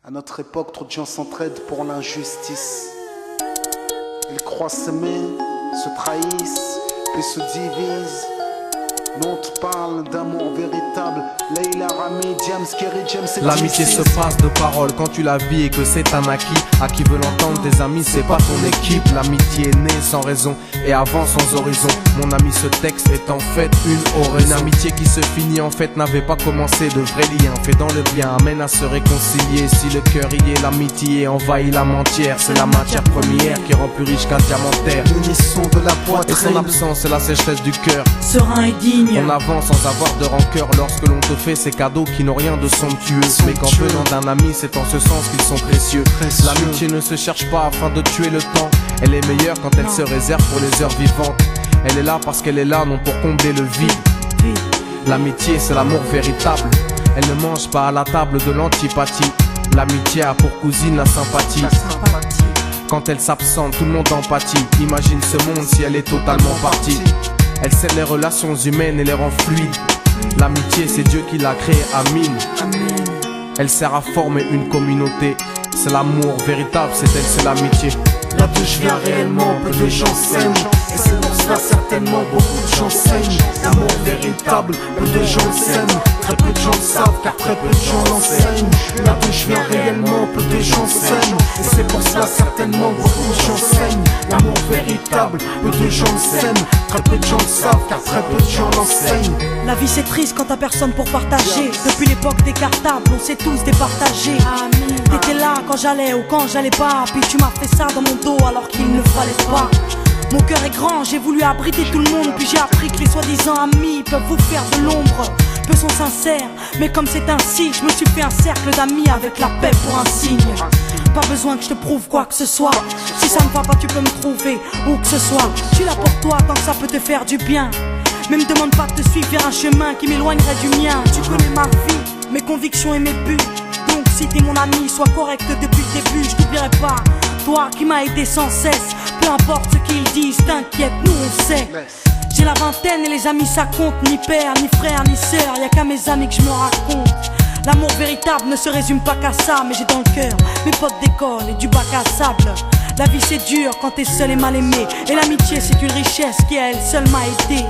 À notre époque, trop de gens s'entraident pour l'injustice. Ils croient s'aimer, se trahissent, puis se divisent. Nous on te parle d'amour véritable. Leila, Rami, Diams, Kerry, James et L'amitié se passe de paroles quand tu la vis et que c'est un acquis. À qui veut l'entendre, tes amis, c'est pas ton équipe. L'amitié est née sans raison et avance sans horizon. Mon ami, ce texte est en fait une oraison. Une amitié qui se finit en fait n'avait pas commencé. De vrais liens faits dans le bien amène à se réconcilier. Si le cœur y est, l'amitié envahit l'âme entière. C'est la matière première qui rend plus riche qu'un diamantaire. L'unisson de la poitrine et son absence, c'est la sécheresse du cœur. Serein et digne. On avance sans avoir de rancœur lorsque l'on te fait ces cadeaux qui n'ont rien de somptueux. Mais qu'en venant d'un ami, c'est en ce sens qu'ils sont précieux. L'amitié ne se cherche pas afin de tuer le temps. Elle est meilleure quand elle se réserve pour les heures vivantes. Elle est là parce qu'elle est là, non pour combler le vide. L'amitié, c'est l'amour véritable. Elle ne mange pas à la table de l'antipathie. L'amitié a pour cousine la sympathie. Quand elle s'absente, tout le monde empathie. Imagine ce monde si elle est totalement partie. Elle scelle les relations humaines et les rend fluides. L'amitié, c'est Dieu qui l'a créée, Amin. Elle sert à former une communauté. C'est l'amour véritable, c'est elle, c'est l'amitié. Là d'où je viens réellement, peu de gens s'aiment. Et c'est pour cela certainement beaucoup de gens saignent. L'amour véritable, peu de gens s'aiment. Très peu de gens le savent car très peu de gens l'enseignent. Là d'où je viens réellement, peu de gens s'aiment. Et c'est pour cela certainement beaucoup de gens saignent. L'amour véritable, peu de gens s'aiment. Très peu de gens le savent car très peu de gens l'enseignent. La vie c'est triste quand t'as personne pour partager. Depuis l'époque des cartables, on s'est tous départagés. T'étais là quand j'allais ou quand j'allais pas. Puis tu m'as fait ça dans mon dos alors qu'il ne fallait pas. Mon cœur est grand, j'ai voulu abriter tout le monde. Puis j'ai appris que les soi-disant amis peuvent vous faire de l'ombre. Peu sont sincères, mais comme c'est ainsi, je me suis fait un cercle d'amis avec la paix pour un signe. Pas besoin que je te prouve quoi que ce soit. Si ça ne va pas, tu peux me trouver où que ce soit. Je suis là pour toi tant que ça peut te faire du bien. Mais me demande pas de te suivre vers un chemin qui m'éloignerait du mien. Tu connais ma vie, mes convictions et mes buts. Donc si t'es mon ami, sois correct depuis le début. Je t'oublierai pas, toi qui m'as aidé sans cesse. Peu importe ce qu'ils disent, t'inquiète, nous on sait. J'ai la vingtaine et les amis ça compte. Ni père, ni frère, ni sœur, y'a qu'à mes amis que je me raconte. L'amour véritable ne se résume pas qu'à ça. Mais j'ai dans le cœur mes potes d'école et du bac à sable. La vie c'est dur quand t'es seul et mal aimé. Et l'amitié c'est une richesse qui à elle seule m'a aidé.